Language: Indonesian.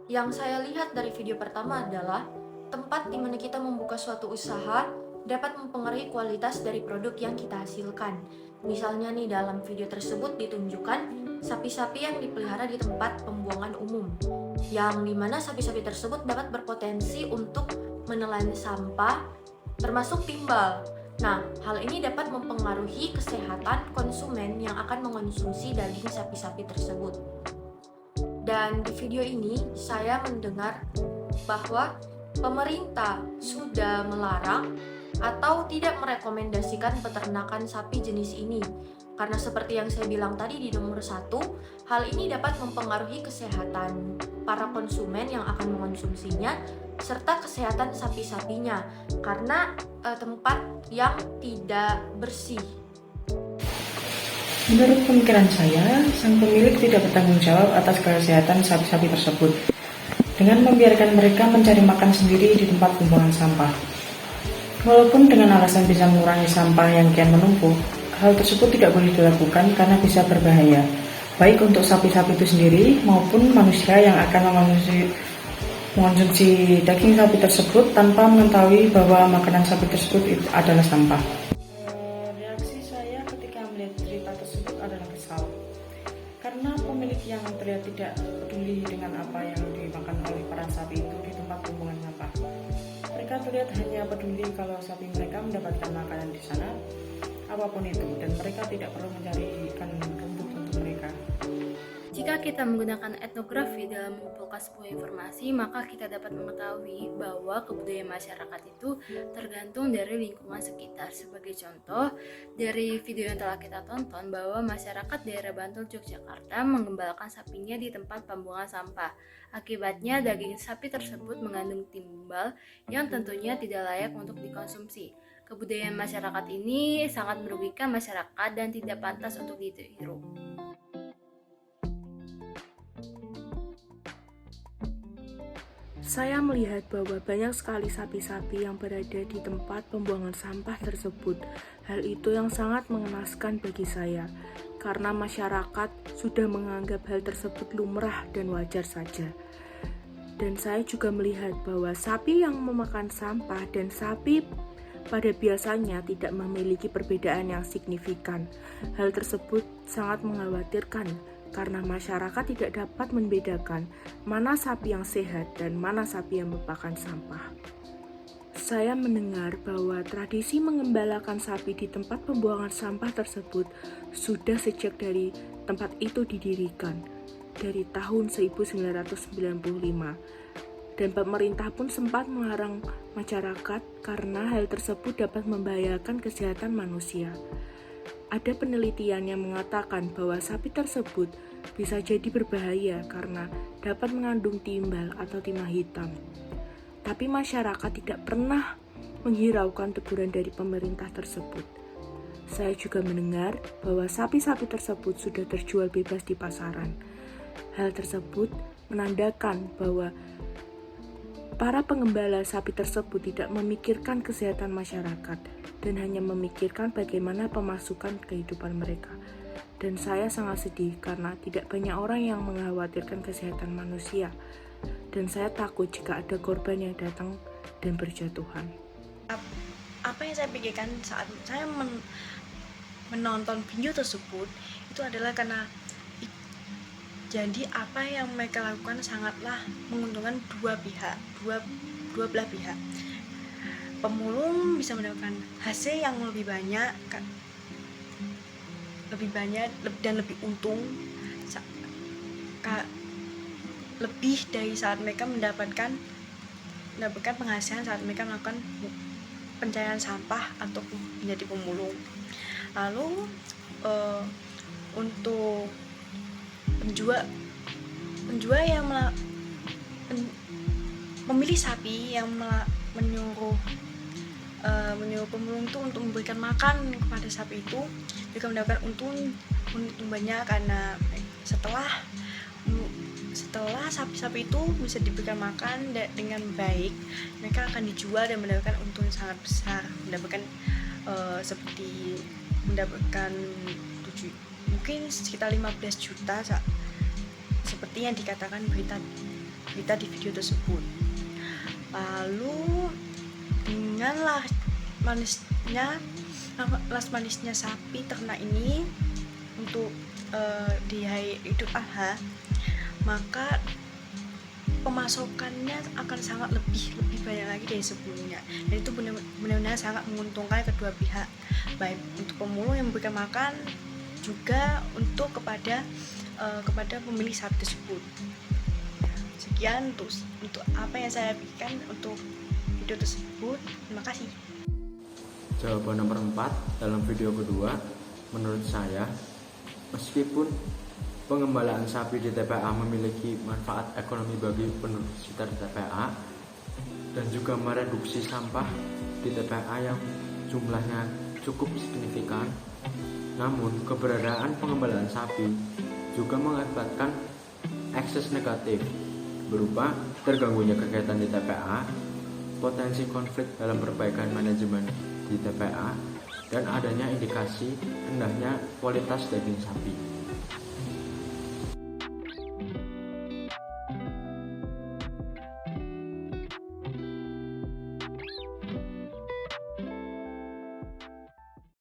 Yang saya lihat dari video pertama adalah tempat di mana kita membuka suatu usaha dapat mempengaruhi kualitas dari produk yang kita hasilkan. Misalnya nih dalam video tersebut ditunjukkan sapi-sapi yang dipelihara di tempat pembuangan umum, yang dimana sapi-sapi tersebut dapat berpotensi untuk menelan sampah termasuk timbal. Nah, hal ini dapat mempengaruhi kesehatan konsumen yang akan mengonsumsi daging sapi-sapi tersebut. Dan di video ini saya mendengar bahwa pemerintah sudah melarang atau tidak merekomendasikan peternakan sapi jenis ini. Karena seperti yang saya bilang tadi di nomor 1, hal ini dapat mempengaruhi kesehatan para konsumen yang akan mengonsumsinya serta kesehatan sapi-sapinya karena tempat yang tidak bersih. Menurut pemikiran saya, sang pemilik tidak bertanggung jawab atas kesehatan sapi-sapi tersebut dengan membiarkan mereka mencari makan sendiri di tempat pembuangan sampah. Walaupun dengan alasan bisa mengurangi sampah yang kian menumpuk, hal tersebut tidak boleh dilakukan karena bisa berbahaya, baik untuk sapi-sapi itu sendiri maupun manusia yang akan mengonsumsi daging sapi tersebut tanpa mengetahui bahwa makanan sapi tersebut adalah sampah. Reaksi saya ketika melihat cerita tersebut adalah kesal, karena pemilik yang terlihat tidak peduli dengan apa yang dimakan oleh para sapi itu di tempat pembuangan sampah. Mereka terlihat hanya peduli kalau sapi mereka mendapatkan makanan di sana, apapun itu, dan mereka tidak perlu mencari ikan rumput untuk mereka. Jika kita menggunakan etnografi dalam mengumpulkan sebuah informasi, maka kita dapat mengetahui bahwa kebudayaan masyarakat itu tergantung dari lingkungan sekitar. Sebagai contoh, dari video yang telah kita tonton bahwa masyarakat daerah Bantul, Yogyakarta mengembalakan sapinya di tempat pembuangan sampah. Akibatnya, daging sapi tersebut mengandung timbal yang tentunya tidak layak untuk dikonsumsi. Kebudayaan masyarakat ini sangat merugikan masyarakat dan tidak pantas untuk ditiru. Saya melihat bahwa banyak sekali sapi-sapi yang berada di tempat pembuangan sampah tersebut. Hal itu yang sangat mengenaskan bagi saya, karena masyarakat sudah menganggap hal tersebut lumrah dan wajar saja. Dan saya juga melihat bahwa sapi yang memakan sampah dan sapi pada biasanya tidak memiliki perbedaan yang signifikan. Hal tersebut sangat mengkhawatirkan, karena masyarakat tidak dapat membedakan mana sapi yang sehat dan mana sapi yang merupakan sampah. Saya mendengar bahwa tradisi mengembalakan sapi di tempat pembuangan sampah tersebut sudah sejak dari tempat itu didirikan, dari tahun 1995. Dan pemerintah pun sempat melarang masyarakat karena hal tersebut dapat membahayakan kesehatan manusia. Ada penelitian yang mengatakan bahwa sapi tersebut bisa jadi berbahaya karena dapat mengandung timbal atau timah hitam. Tapi masyarakat tidak pernah menghiraukan teguran dari pemerintah tersebut. Saya juga mendengar bahwa sapi-sapi tersebut sudah terjual bebas di pasaran. Hal tersebut menandakan bahwa para pengembala sapi tersebut tidak memikirkan kesehatan masyarakat dan hanya memikirkan bagaimana pemasukan kehidupan mereka. Dan saya sangat sedih karena tidak banyak orang yang mengkhawatirkan kesehatan manusia. Dan saya takut jika ada korban yang datang dan berjatuhan. Apa yang saya pikirkan saat saya menonton video tersebut itu adalah karena jadi apa yang mereka lakukan sangatlah menguntungkan dua belah pihak. Pemulung bisa mendapatkan hasil yang lebih banyak dan lebih untung, lebih dari saat mereka mendapatkan penghasilan saat mereka melakukan pencarian sampah atau menjadi pemulung. Lalu untuk penjual yang memilih sapi yang menyuruh pemulung itu untuk memberikan makan kepada sapi itu juga mendapatkan untung banyak, karena setelah sapi-sapi itu bisa diberikan makan dengan baik, mereka akan dijual dan mendapatkan untung yang sangat besar, mendapatkan mungkin sekitar 15 juta seperti yang dikatakan berita kita di video tersebut. Lalu dengan las manisnya sapi ternak ini untuk di hari Idul Adha, maka pemasokannya akan sangat lebih banyak lagi dari sebelumnya, dan itu benar-benar sangat menguntungkan kedua pihak, baik untuk pemulung yang memberikan makan juga untuk kepada pemilik sapi tersebut. Sekian untuk apa yang saya berikan untuk video tersebut. Terima kasih. Jawaban nomor 4 dalam video kedua, menurut saya, meskipun pengembalaan sapi di TPA memiliki manfaat ekonomi bagi penduduk sekitar TPA dan juga mereduksi sampah di TPA yang jumlahnya cukup signifikan, namun keberadaan pengembalaan sapi juga mengakibatkan ekses negatif berupa terganggunya kegiatan di TPA, potensi konflik dalam perbaikan manajemen di TPA, dan adanya indikasi rendahnya kualitas daging sapi.